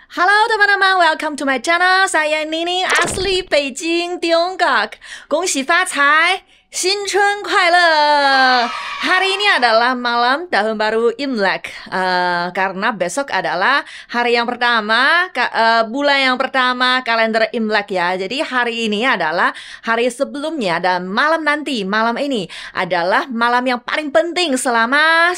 Halo teman-teman, welcome to my channel. Saya Nini, asli Beijing, Tiongkok. 恭喜发财，新春快乐. Hari ini adalah malam tahun baru Imlek. Karena besok adalah hari yang pertama, bulan yang pertama kalender Imlek ya. Jadi hari ini adalah hari sebelumnya dan malam nanti, malam ini adalah malam yang paling penting selama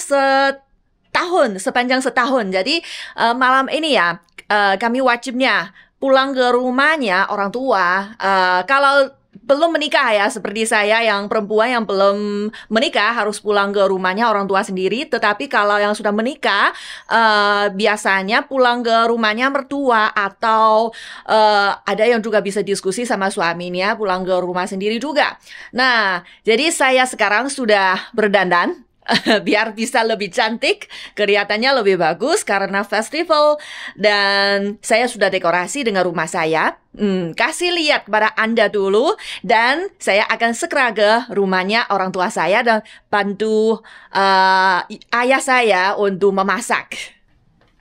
sepanjang setahun. Jadi malam ini ya, kami wajibnya pulang ke rumahnya orang tua. Kalau belum menikah ya, seperti saya yang perempuan yang belum menikah harus pulang ke rumahnya orang tua sendiri. Tetapi kalau yang sudah menikah, biasanya pulang ke rumahnya mertua atau ada yang juga bisa diskusi sama suaminya pulang ke rumah sendiri juga. Nah, jadi saya sekarang sudah berdandan. Biar bisa lebih cantik, kelihatannya lebih bagus karena festival. Dan saya sudah dekorasi dengan rumah saya. Kasih lihat kepada Anda dulu. Dan saya akan segera ke rumahnya orang tua saya dan bantu ayah saya untuk memasak.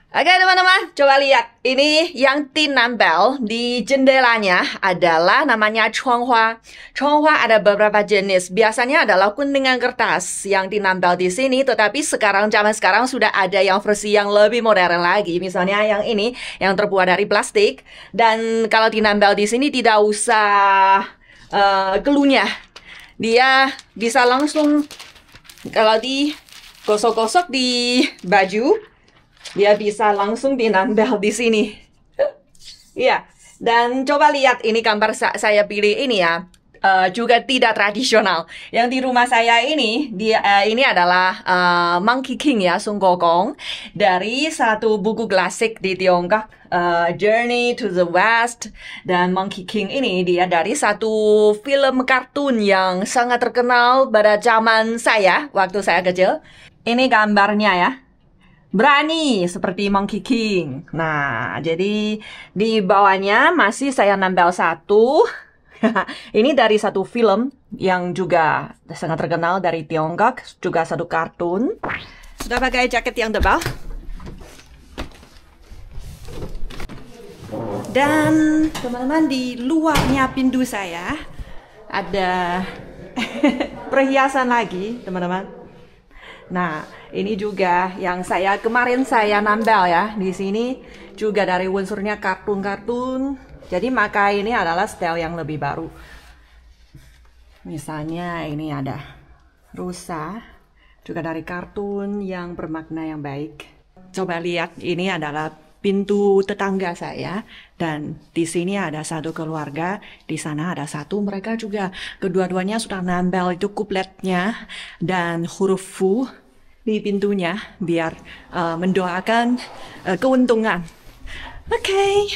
Oke teman-teman, coba lihat. Ini yang tinambal di jendelanya adalah namanya chuanghua. Chuanghua ada beberapa jenis. Biasanya adalah kuningan kertas yang tinambal di sini. Tetapi zaman sekarang sudah ada yang versi yang lebih modern lagi. Misalnya yang ini, yang terbuat dari plastik. Dan kalau tinambal di sini tidak usah keluhnya. Dia bisa langsung, kalau digosok-gosok di baju, dia bisa langsung dinambel di sini. Ya, dan coba lihat ini gambar saya pilih ini ya. Juga tidak tradisional. Yang di rumah saya ini, ini adalah Monkey King ya, Sun Gokong. Dari satu buku klasik di Tiongkok, Journey to the West. Dan Monkey King ini dia dari satu film kartun yang sangat terkenal pada zaman saya, waktu saya kecil. Ini gambarnya ya. Berani seperti Monkey King. Nah, jadi di bawahnya masih saya nambah satu. Ini dari satu film yang juga sangat terkenal dari Tiongkok, juga satu kartun. Sudah pakai jaket yang tebal. Dan teman-teman, di luarnya pintu saya ada perhiasan lagi, teman-teman. Nah, ini juga yang kemarin saya nambel ya. Di sini juga dari unsurnya kartun-kartun. Jadi maka ini adalah style yang lebih baru. Misalnya ini ada rusa, juga dari kartun yang bermakna yang baik. Coba lihat, ini adalah pintu tetangga saya. Dan di sini ada satu keluarga, di sana ada satu. Mereka juga kedua-duanya sudah nambel itu kupletnya dan huruf fu di pintunya biar mendoakan keuntungan. Oke.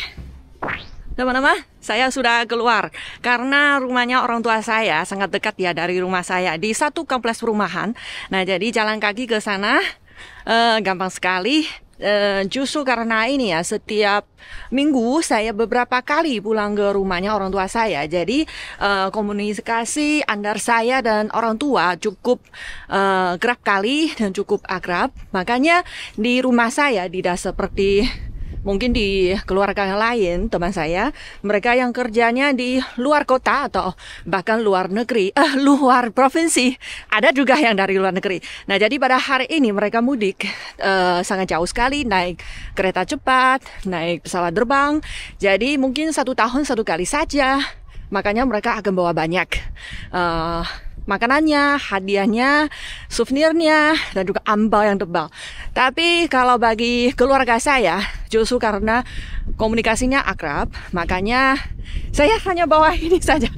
Teman-teman, saya sudah keluar karena rumahnya orang tua saya sangat dekat ya dari rumah saya, di satu kompleks perumahan. Nah, jadi jalan kaki ke sana gampang sekali. Justru karena ini ya, setiap minggu saya beberapa kali pulang ke rumahnya orang tua saya. Jadi komunikasi antar saya dan orang tua cukup kerap kali dan cukup akrab. Makanya di rumah saya tidak seperti mungkin di keluarga yang lain, teman saya, mereka yang kerjanya di luar kota atau bahkan luar negeri, luar provinsi. Ada juga yang dari luar negeri. Nah, jadi pada hari ini mereka mudik sangat jauh sekali, naik kereta cepat, naik pesawat terbang. Jadi mungkin 1 tahun 1 kali saja. Makanya mereka akan bawa banyak makanannya, hadiahnya, souvenirnya, dan juga ambau yang tebal. Tapi kalau bagi keluarga saya, justru karena komunikasinya akrab, makanya saya hanya bawa ini saja.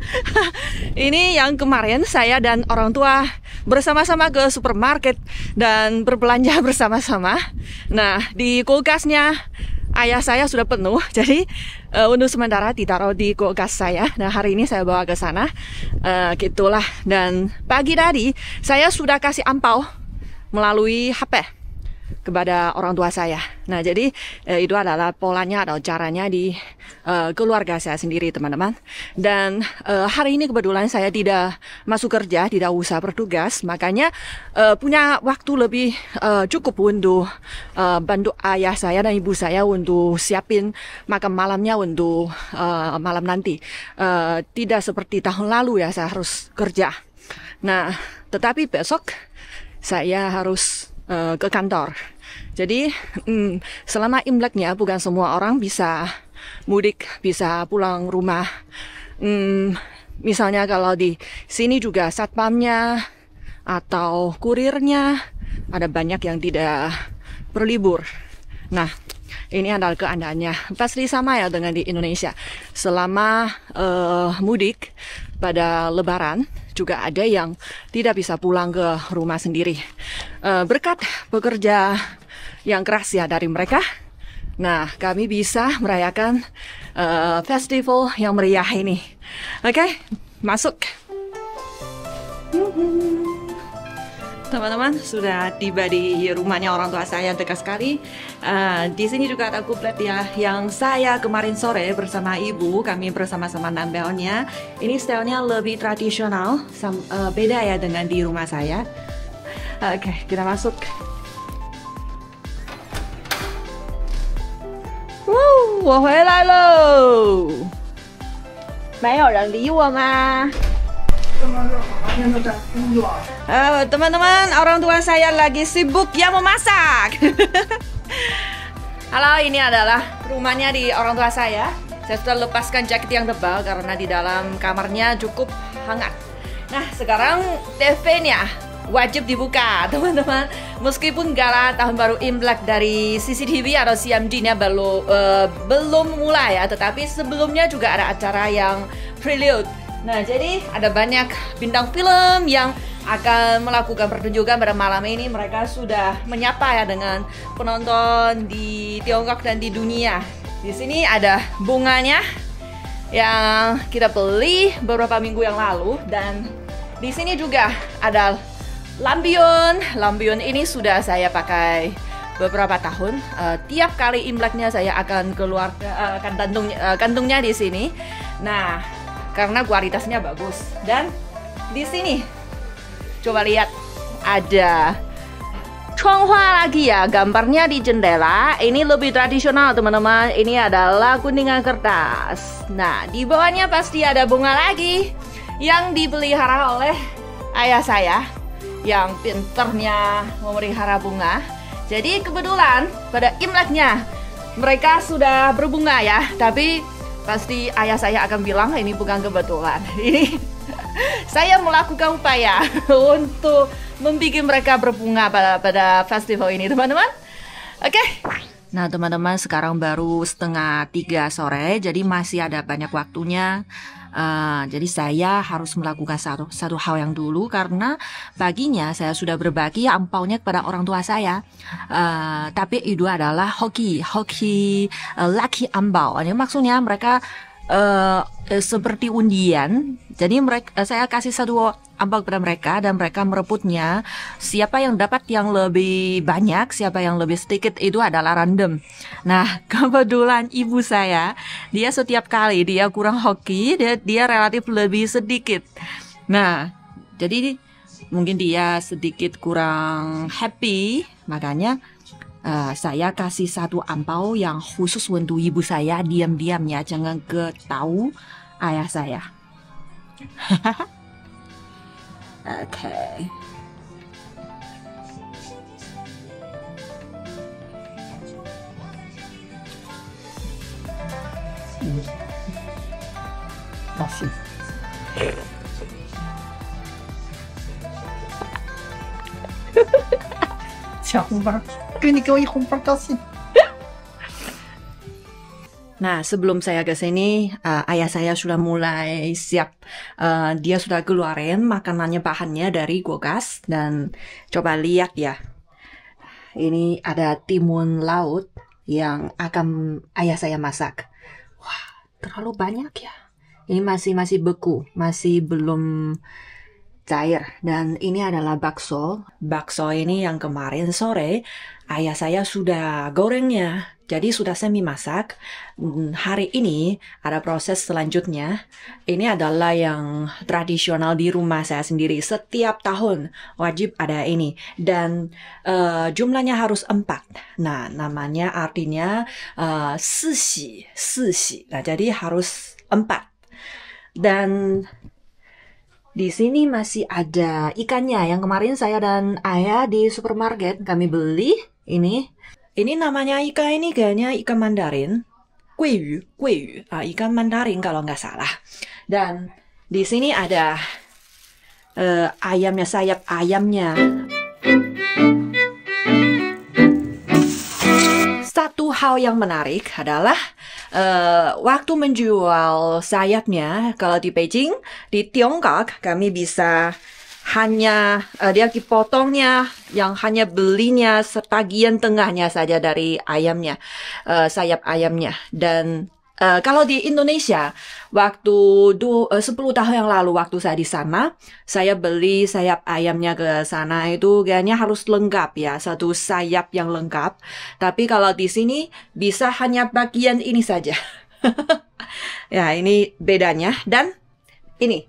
Ini yang kemarin saya dan orang tua bersama-sama ke supermarket dan berbelanja bersama-sama. Nah, di kulkasnya ayah saya sudah penuh, jadi untuk sementara ditaruh di kulkas saya. Nah, hari ini saya bawa ke sana, gitulah. Dan pagi tadi saya sudah kasih ampau melalui HP kepada orang tua saya. Nah, jadi itu adalah polanya atau caranya di keluarga saya sendiri, teman-teman. Dan hari ini kebetulan saya tidak masuk kerja, tidak usah bertugas, makanya punya waktu lebih cukup untuk bantu ayah saya dan ibu saya untuk siapin makan malamnya untuk malam nanti. Tidak seperti tahun lalu ya, saya harus kerja. Nah, tetapi besok saya harus ke kantor. Jadi selama Imleknya bukan semua orang bisa mudik, bisa pulang rumah. Misalnya kalau di sini juga satpamnya atau kurirnya ada banyak yang tidak berlibur. Nah, ini adalah keadaannya. Pasti sama ya dengan di Indonesia. Selama mudik pada Lebaran juga ada yang tidak bisa pulang ke rumah sendiri. Berkat bekerja yang keras ya dari mereka, nah kami bisa merayakan festival yang meriah ini. Oke, masuk. Teman-teman, sudah tiba di rumahnya orang tua saya, dekat sekali. Di sini juga ada kuplet ya, yang saya kemarin sore bersama ibu, kami bersama-sama nampelnya. Ini stylenya lebih tradisional, beda ya dengan di rumah saya. Oke, kita masuk. Wow, 我回来喽！没有人理我吗？ teman-teman, orang tua saya lagi sibuk ya memasak. Halo, ini adalah rumahnya di orang tua saya. Saya sudah lepaskan jaket yang tebal karena di dalam kamarnya cukup hangat. Nah, sekarang TV-nya wajib dibuka, teman-teman. Meskipun gala tahun baru Imlek dari CCTV atau CMD-nya belum mulai ya, tetapi sebelumnya juga ada acara yang prelude. Nah, jadi ada banyak bintang film yang akan melakukan pertunjukan pada malam ini. Mereka sudah menyapa ya dengan penonton di Tiongkok dan di dunia. Di sini ada bunganya yang kita beli beberapa minggu yang lalu, dan di sini juga ada lampion. Lampion ini sudah saya pakai beberapa tahun. Tiap kali Imleknya saya akan keluar kantungnya di sini. Nah, karena kualitasnya bagus. Dan di sini coba lihat, ada Chonghua lagi ya, gambarnya di jendela. Ini lebih tradisional, teman-teman. Ini adalah kuningan kertas. Nah, di bawahnya pasti ada bunga lagi yang dipelihara oleh ayah saya yang pinternya memelihara bunga. Jadi kebetulan pada Imleknya mereka sudah berbunga ya, tapi pasti ayah saya akan bilang ini bukan kebetulan. Ini saya melakukan upaya untuk membuat mereka berbunga pada festival ini, teman-teman. Oke. Nah, teman-teman, sekarang baru 2:30 sore, jadi masih ada banyak waktunya. Jadi saya harus melakukan satu hal yang dulu, karena paginya saya sudah berbagi angpaonya kepada orang tua saya. Tapi itu adalah hoki lucky angpao. Maksudnya mereka seperti undian. Jadi saya kasih satu angpao kepada mereka dan mereka merebutnya. Siapa yang dapat yang lebih banyak, siapa yang lebih sedikit, itu adalah random. Nah, kebetulan ibu saya, dia setiap kali dia kurang hoki, dia relatif lebih sedikit. Nah, jadi mungkin dia sedikit kurang happy, makanya saya kasih satu angpao yang khusus untuk ibu saya, diam-diam ya, jangan tahu ayah saya. Oke. Masih. Nah, sebelum saya ke sini, ayah saya sudah mulai siap. Dia sudah keluarin makanannya, bahannya dari kulkas. Dan coba lihat ya, ini ada timun laut yang akan ayah saya masak. Wah, terlalu banyak ya. Ini masih beku, masih belum cair. Dan ini adalah bakso. Bakso ini yang kemarin sore ayah saya sudah gorengnya. Jadi sudah semi masak. Hari ini ada proses selanjutnya. Ini adalah yang tradisional di rumah saya sendiri. Setiap tahun wajib ada ini. Dan jumlahnya harus 4. Nah, namanya artinya sisi. Nah, jadi harus 4. Dan di sini masih ada ikannya yang kemarin saya dan ayah di supermarket kami beli. Ini namanya ikan ini kayaknya ikan mandarin. Guiyu. Ikan mandarin kalau nggak salah. Dan di sini ada ayamnya, sayap ayamnya. Satu hal yang menarik adalah waktu menjual sayapnya, kalau di Beijing, di Tiongkok, kami bisa hanya dia dipotongnya, yang hanya belinya sebagian tengahnya saja dari ayamnya, sayap ayamnya. Dan kalau di Indonesia, waktu 10 tahun yang lalu waktu saya di sana, saya beli sayap ayamnya ke sana itu kayaknya harus lengkap ya, satu sayap yang lengkap. Tapi kalau di sini bisa hanya bagian ini saja. Ya, ini bedanya. Dan ini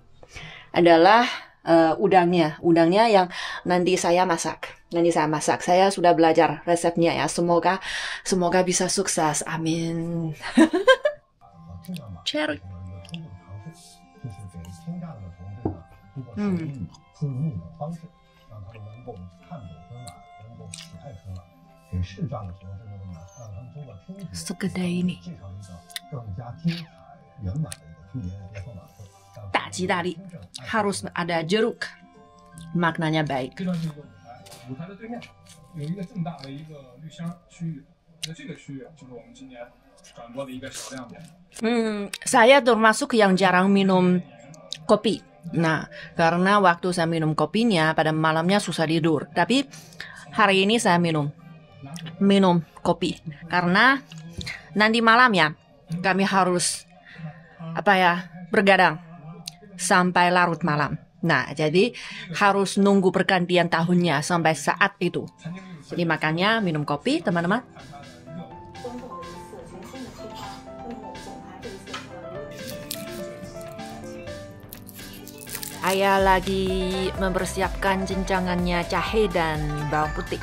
adalah udangnya yang nanti saya masak. Saya sudah belajar resepnya ya. Semoga bisa sukses. Amin. Cherry. Segede ini. Daji harus ada jeruk, maknanya baik. Saya termasuk yang jarang minum kopi. Nah, karena waktu saya minum kopinya pada malamnya susah tidur. Tapi hari ini saya minum kopi karena nanti malamnya kami harus bergadang sampai larut malam. Nah, jadi harus nunggu pergantian tahunnya sampai saat itu. Jadi makanya minum kopi, teman-teman. Ayah lagi mempersiapkan cencangannya jahe dan bawang putih.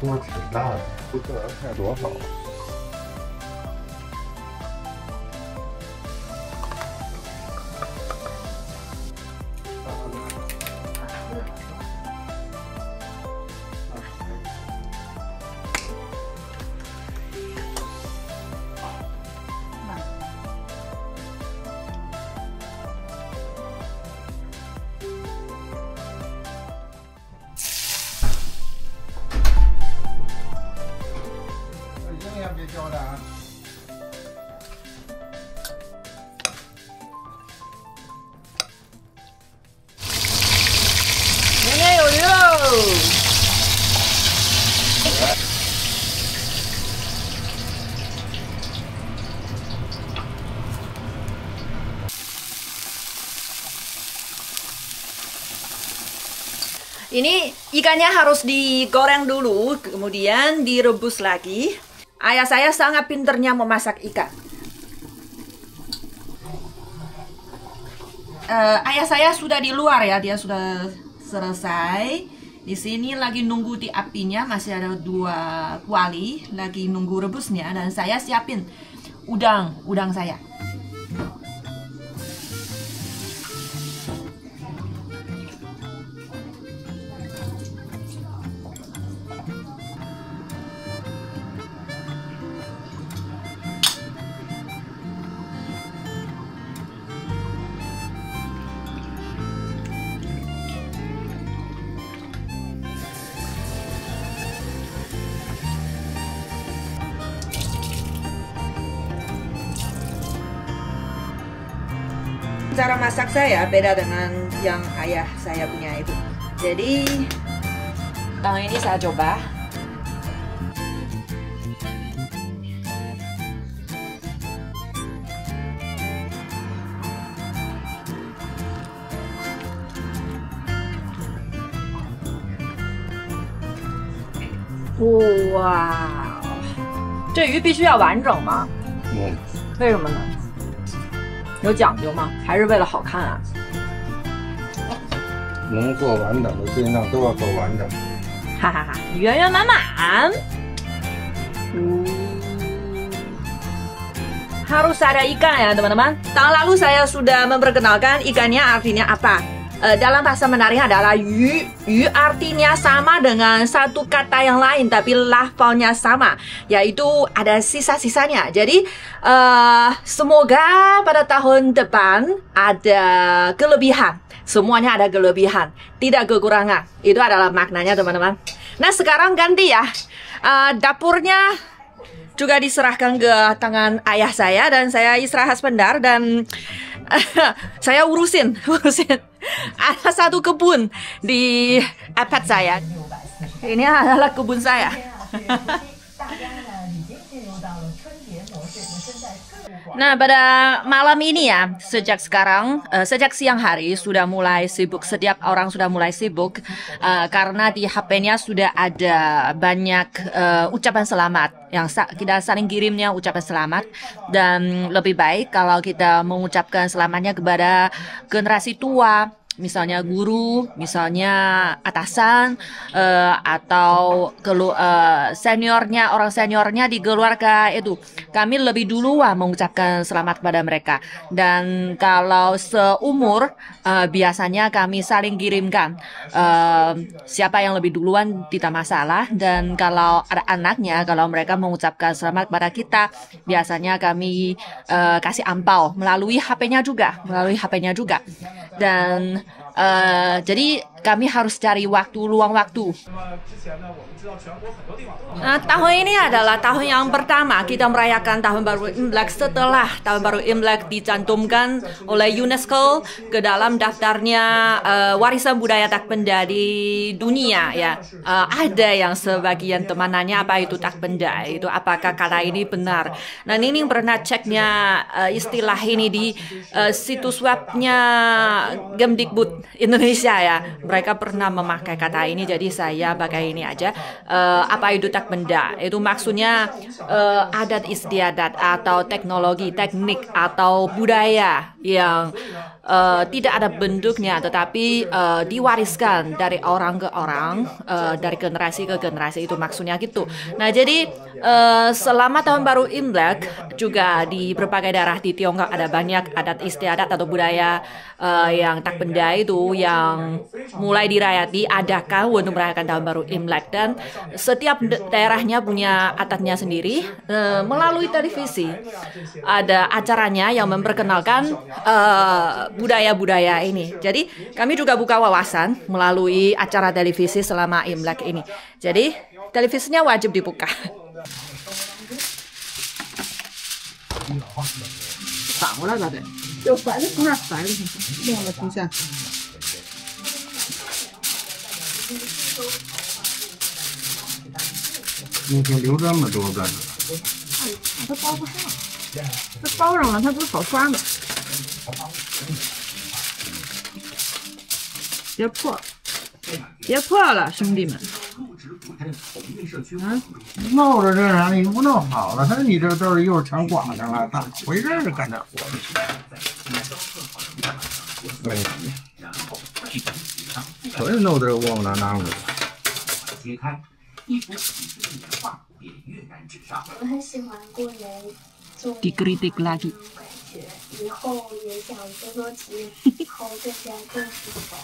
锅挺大的，不知道开多少。别焦的啊！年年有余喽！Ini ikannya harus digoreng dulu, kemudian direbus lagi. Ayah saya sangat pinternya memasak ikan. Ayah saya sudah di luar ya, dia sudah selesai. Di sini lagi nunggu di apinya, masih ada 2 kuali, lagi nunggu rebusnya. Dan saya siapin udang saya. Cara masak saya beda dengan yang ayah saya punya itu. Jadi tahun ini saya coba. 哇，这鱼必须要完整吗？嗯，为什么呢？有讲究吗？还是为了好看啊？能做完整的尽量都要做完整。哈哈哈，圆圆满满。Harus ada ikan ya teman-teman. Tahun lalu saya sudah memperkenalkan ikannya artinya apa. Dalam bahasa Mandarin adalah yu. Yu artinya sama dengan satu kata yang lain tapi lafalnya sama, yaitu ada sisa-sisanya. Jadi semoga pada tahun depan ada kelebihan. Semuanya ada kelebihan, tidak kekurangan. Itu adalah maknanya teman-teman. Nah sekarang ganti ya. Dapurnya juga diserahkan ke tangan ayah saya dan saya istirahat sebentar dan saya urusin. Ada satu kebun di iPad saya. Ini adalah kebun saya. Nah, pada malam ini ya, sejak siang hari sudah mulai sibuk, setiap orang sudah mulai sibuk karena di HP-nya sudah ada banyak ucapan selamat yang kita saling kirimnya ucapan selamat, dan lebih baik kalau kita mengucapkan selamatnya kepada generasi tua. Misalnya guru, misalnya atasan, atau seniornya, orang seniornya di keluarga itu. Kami lebih dulu mengucapkan selamat kepada mereka. Dan kalau seumur, biasanya kami saling kirimkan siapa yang lebih duluan tidak masalah. Dan kalau ada anaknya, kalau mereka mengucapkan selamat kepada kita, biasanya kami kasih ampau melalui HP-nya juga. Dan jadi kami harus cari luang waktu. Nah, tahun ini adalah tahun yang pertama kita merayakan Tahun Baru Imlek setelah Tahun Baru Imlek dicantumkan oleh UNESCO ke dalam daftarnya warisan budaya tak benda di dunia ya. Ada yang sebagian teman nanya apa itu tak benda, itu apakah kata ini benar. Nah, Nining pernah ceknya istilah ini di situs webnya Kemdikbud Indonesia ya. Mereka pernah memakai kata ini, jadi saya pakai ini aja. Apa itu tak benda? Itu maksudnya adat istiadat atau teknologi, teknik atau budaya yang tidak ada bentuknya tetapi diwariskan dari orang ke orang, dari generasi ke generasi, itu maksudnya gitu. Nah, jadi selama Tahun Baru Imlek juga di berbagai daerah di Tiongkok ada banyak adat istiadat atau budaya yang tak benda itu yang mulai diadakan untuk merayakan Tahun Baru Imlek, dan setiap daerahnya punya adatnya sendiri. Melalui televisi ada acaranya yang memperkenalkan budaya-budaya ini. Jadi kami juga buka wawasan melalui acara televisi selama Imlek ini. Jadi televisinya wajib dibuka.你给留这么多干什么？它包不上，它包上了，它不是好刷吗？别破了，兄弟们！弄着这啥？你不弄好了，你这都是又全刮上了，咋回事儿？干这活？对，所以弄这窝囊囊的。揭开一幅喜剧的原画也跃然纸上。我很喜欢过年做 Dikritik lagi。 感觉，以后也想多集，以后更加更喜欢。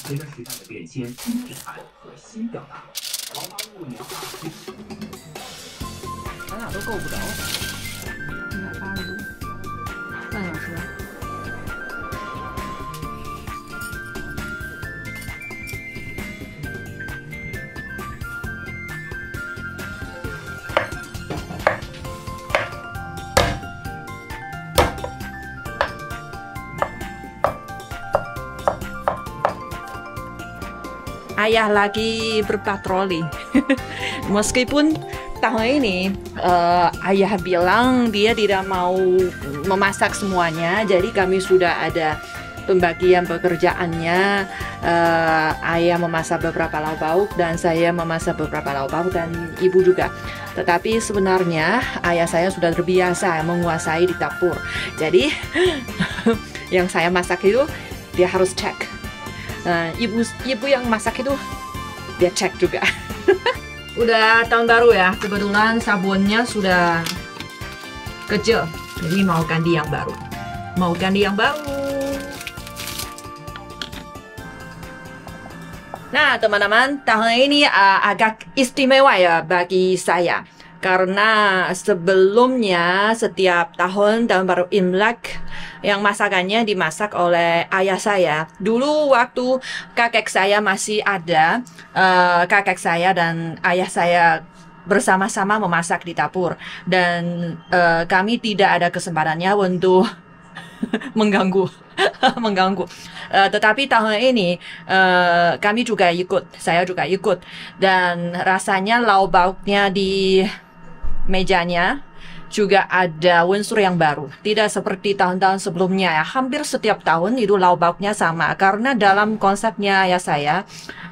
随着时代的变迁，内涵和新表达，豪华过年画咱俩都够不着，180度，3小时。Ayah lagi berpatroli. Meskipun tahun ini ayah bilang dia tidak mau memasak semuanya, jadi kami sudah ada pembagian pekerjaannya. ayah memasak beberapa lauk pauk dan saya memasak beberapa lauk pauk dan ibu juga. Tetapi sebenarnya ayah saya sudah terbiasa menguasai di dapur. Jadi yang saya masak itu dia harus cek. Ibu yang masak itu dia cek juga. Udah tahun baru ya, kebetulan sabunnya sudah kecil, jadi mau ganti yang baru. Nah teman-teman, tahun ini agak istimewa ya bagi saya. Karena sebelumnya setiap tahun baru Imlek yang masakannya dimasak oleh ayah saya. Dulu waktu kakek saya masih ada, kakek saya dan ayah saya bersama-sama memasak di dapur. Dan kami tidak ada kesempatannya untuk mengganggu. Tetapi tahun ini kami juga ikut, saya juga ikut. Dan rasanya lauk pauknya di mejanya juga ada unsur yang baru. Tidak seperti tahun-tahun sebelumnya ya. Hampir setiap tahun itu lauk pauknya sama. Karena dalam konsepnya ya saya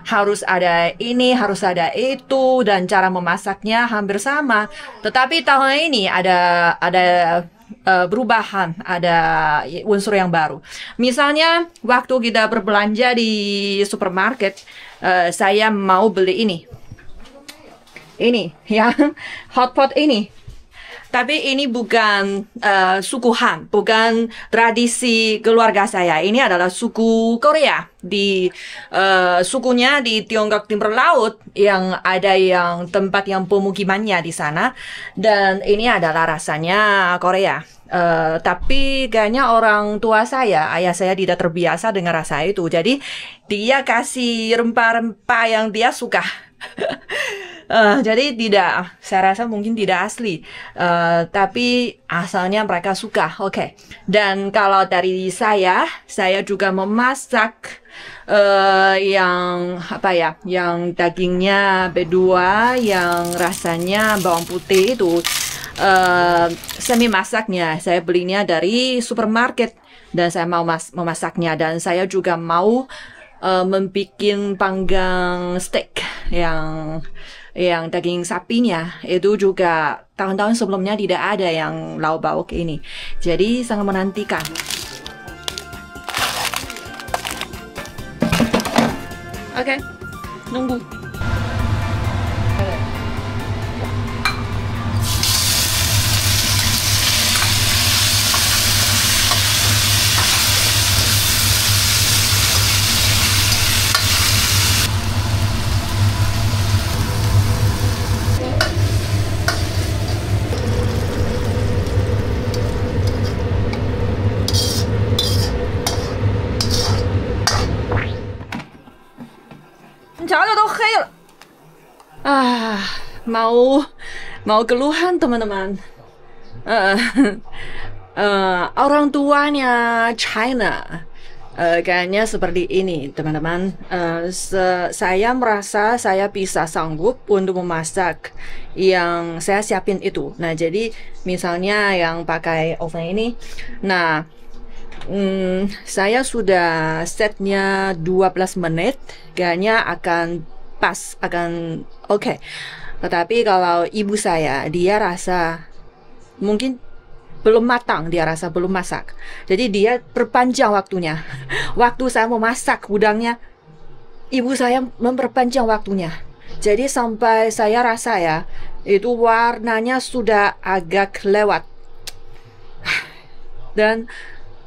harus ada ini, harus ada itu, dan cara memasaknya hampir sama. Tetapi tahun ini ada perubahan, ada unsur yang baru. Misalnya waktu kita berbelanja di supermarket, saya mau beli ini yang hotpot ini. Tapi ini bukan suku Han, bukan tradisi keluarga saya. Ini adalah suku Korea. Sukunya di Tiongkok Timur Laut yang ada yang tempat yang pemukimannya di sana. Dan ini adalah rasanya Korea. Tapi kayaknya orang tua saya, ayah saya tidak terbiasa dengan rasa itu. Jadi dia kasih rempah-rempah yang dia suka. Jadi saya rasa mungkin tidak asli, tapi asalnya mereka suka. Oke. Dan kalau dari saya juga memasak yang yang dagingnya B2, yang rasanya bawang putih itu semi masaknya. Saya belinya dari supermarket dan saya mau memasaknya, dan saya juga mau membuat panggang steak yang daging sapinya. Itu juga tahun-tahun sebelumnya tidak ada yang lauk pauk ini, jadi sangat menantikan. Oke, nunggu. Mau keluhan teman-teman. Orang tuanya China kayaknya seperti ini teman-teman. Saya merasa saya bisa sanggup untuk memasak yang saya siapin itu. Nah jadi misalnya yang pakai oven ini, nah saya sudah setnya 12 menit, kayaknya akan pas, akan oke. Tetapi kalau ibu saya, dia rasa mungkin belum matang, dia rasa belum masak. Jadi dia perpanjang waktunya. Waktu saya mau masak udangnya, ibu saya memperpanjang waktunya. Jadi sampai saya rasa ya, itu warnanya sudah agak lewat. Dan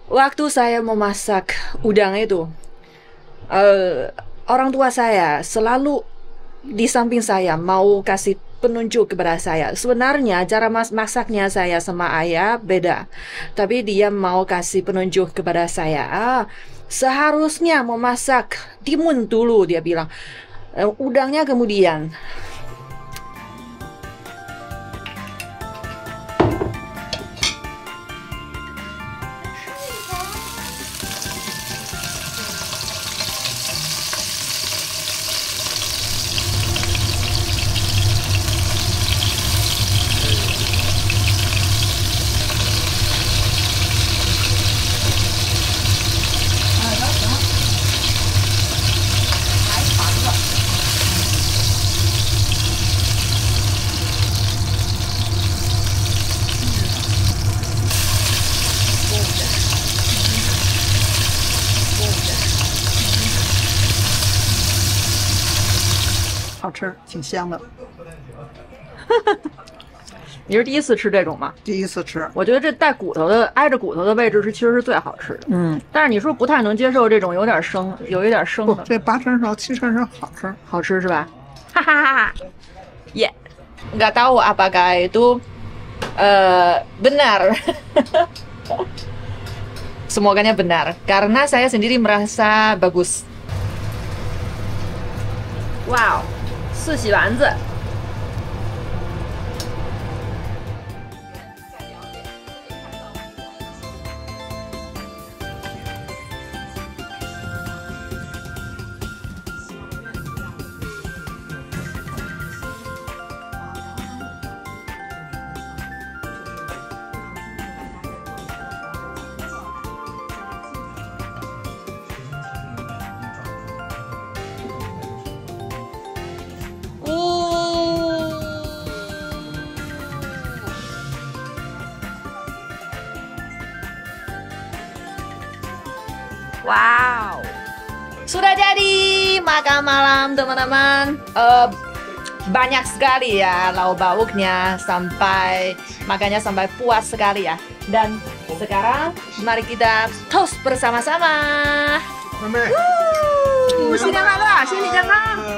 waktu saya memasak udang itu, orang tua saya selalu di samping saya mau kasih penunjuk kepada saya. Sebenarnya cara masaknya saya sama ayah beda, tapi dia mau kasih penunjuk kepada saya. Seharusnya memasak timun dulu, dia bilang. Udangnya kemudian. 好吃，挺香的。你是第一次吃这种吗？第一次吃，我觉得这带骨头的、挨着骨头的位置其实是最好吃的。嗯，但是你说不太能接受这种有点生不，的，这8成熟7成熟好吃。好吃是吧？哈哈哈哈。Yeah. Nggak tahu apakah itu benar. Semoganya benar, karena saya sendiri merasa bagus. Wow, 四喜丸子。Wow, sudah jadi makan malam teman-teman. Banyak sekali ya lauk pauknya sampai makannya sampai puas sekali ya. Dan sekarang mari kita toast bersama-sama. 妹妹，新年快乐，身体健康。